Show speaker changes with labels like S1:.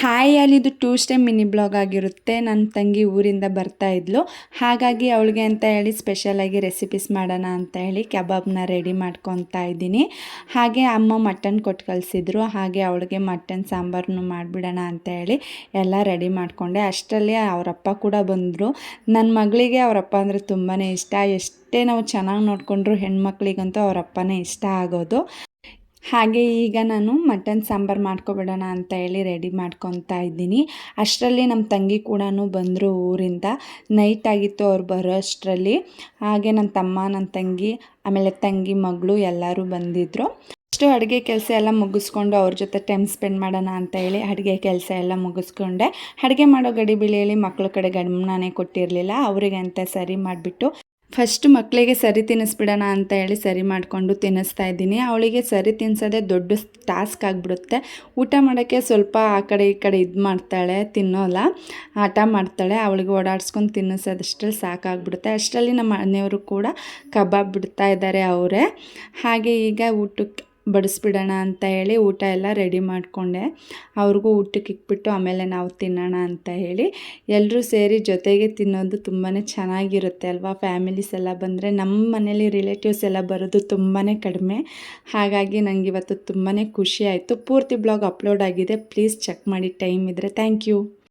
S1: Hi ಅಲ್ಲಿದು Tuesday mini blog ಆಗಿರುತ್ತೆ. ನನ್ನ ತಂಗಿ ಊರಿಂದ ಬರ್ತಾ ಇದ್ಲು, ಹಾಗಾಗಿ ಅವಳಿಗೆ ಅಂತ ಹೇಳಿ ಸ್ಪೆಷಲಾಗಿ ರೆಸಿಪೀಸ್ ಮಾಡೋಣ ಅಂತ ಹೇಳಿ ಕಬಾಬ್ನ ರೆಡಿ ಮಾಡ್ಕೊತಾ ಇದ್ದೀನಿ. ಹಾಗೆ ಅಮ್ಮ ಮಟನ್ ಕೊಟ್ಟು ಕಳಿಸಿದ್ರು, ಹಾಗೆ ಅವಳಿಗೆ ಮಟನ್ ಸಾಂಬಾರನ್ನು ಮಾಡಿಬಿಡೋಣ ಅಂತ ಹೇಳಿ ಎಲ್ಲ ರೆಡಿ ಮಾಡಿಕೊಂಡೆ. ಅಷ್ಟರಲ್ಲಿ ಅವರಪ್ಪ ಕೂಡ ಬಂದರು. ನನ್ನ ಮಗಳಿಗೆ ಅವರಪ್ಪ ಅಂದರೆ ತುಂಬಾ ಇಷ್ಟ. ಎಷ್ಟೇ ನಾವು ಚೆನ್ನಾಗಿ ನೋಡಿಕೊಂಡ್ರು ಹೆಣ್ಮಕ್ಳಿಗಂತೂ ಅವರಪ್ಪನೇ ಇಷ್ಟ ಆಗೋದು. ಹಾಗೆ ಈಗ ನಾನು ಮಟನ್ ಸಾಂಬಾರು ಮಾಡ್ಕೊಬಿಡೋಣ ಅಂತ ಹೇಳಿ ರೆಡಿ ಮಾಡ್ಕೊತಾ ಇದ್ದೀನಿ. ಅಷ್ಟರಲ್ಲಿ ನಮ್ಮ ತಂಗಿ ಕೂಡ ಬಂದರು ಊರಿಂದ. ನೈಟ್ ಆಗಿತ್ತು ಅವ್ರು ಬರೋ ಅಷ್ಟರಲ್ಲಿ. ಹಾಗೆ ನನ್ನ ತಮ್ಮ, ನನ್ನ ತಂಗಿ, ಆಮೇಲೆ ತಂಗಿ ಮಗಳು ಎಲ್ಲರೂ ಬಂದಿದ್ದರು. ಅಷ್ಟು ಅಡುಗೆ ಕೆಲಸ ಎಲ್ಲ ಮುಗಿಸ್ಕೊಂಡು ಅವ್ರ ಜೊತೆ ಟೈಮ್ ಸ್ಪೆಂಡ್ ಮಾಡೋಣ ಅಂತ ಹೇಳಿ ಅಡುಗೆ ಕೆಲಸ ಎಲ್ಲ ಮುಗಿಸ್ಕೊಂಡೆ. ಅಡುಗೆ ಮಾಡೋ ಗಡಿಬಿಡಿಯಲ್ಲಿ ಮಕ್ಕಳ ಕಡೆ ಗಮನನೇ ಕೊಟ್ಟಿರಲಿಲ್ಲ. ಅವರಿಗೆ ಅಂತ ಸರಿ ಮಾಡಿಬಿಟ್ಟು ಫಸ್ಟ್ ಮಕ್ಕಳಿಗೆ ಸರಿ ತಿನ್ನಿಸ್ಬಿಡೋಣ ಅಂತ ಹೇಳಿ ಸರಿ ಮಾಡಿಕೊಂಡು ತಿನ್ನಿಸ್ತಾ ಇದ್ದೀನಿ. ಅವಳಿಗೆ ಸರಿ ತಿನ್ನಿಸೋದೇ ದೊಡ್ಡ ಟಾಸ್ಕ್ ಆಗಿಬಿಡುತ್ತೆ. ಊಟ ಮಾಡೋಕ್ಕೆ ಸ್ವಲ್ಪ ಆ ಕಡೆ ಈ ಕಡೆ ಇದು ಮಾಡ್ತಾಳೆ, ತಿನ್ನೋಲ್ಲ, ಆಟ ಮಾಡ್ತಾಳೆ. ಅವಳಿಗೆ ಓಡಾಡ್ಸ್ಕೊಂಡು ತಿನ್ನಿಸೋದಷ್ಟರಲ್ಲಿ ಸಾಕಾಗ್ಬಿಡುತ್ತೆ. ಅಷ್ಟರಲ್ಲಿ ನಮ್ಮ ಮನೆಯವರು ಕೂಡ ಕಬಾಬ್ ಬಿಡ್ತಾ ಇದ್ದಾರೆ ಅವರೇ. ಹಾಗೆ ಈಗ ಊಟಕ್ಕೆ ಬಡಿಸ್ಬಿಡೋಣ ಅಂತ ಹೇಳಿ ಊಟ ಎಲ್ಲ ರೆಡಿ ಮಾಡಿಕೊಂಡೆ. ಅವ್ರಿಗೂ ಊಟಕ್ಕೆ ಇಕ್ಬಿಟ್ಟು ಆಮೇಲೆ ನಾವು ತಿನ್ನೋಣ ಅಂತ ಹೇಳಿ ಎಲ್ಲರೂ ಸೇರಿ ಜೊತೆಗೆ ತಿನ್ನೋದು ತುಂಬಾ ಚೆನ್ನಾಗಿರುತ್ತೆ ಅಲ್ವಾ. ಫ್ಯಾಮಿಲೀಸ್ ಎಲ್ಲ ಬಂದರೆ ನಮ್ಮ ಮನೇಲಿ ರಿಲೇಟಿವ್ಸ್ ಎಲ್ಲ ಬರೋದು ತುಂಬಾ ಕಡಿಮೆ. ಹಾಗಾಗಿ ನನಗೆ ಇವತ್ತು ತುಂಬಾ ಖುಷಿ ಆಯಿತು. ಪೂರ್ತಿ ಬ್ಲಾಗ್ ಅಪ್ಲೋಡ್ ಆಗಿದೆ, ಪ್ಲೀಸ್ ಚೆಕ್ ಮಾಡಿ ಟೈಮ್ ಇದ್ದರೆ. Thank you.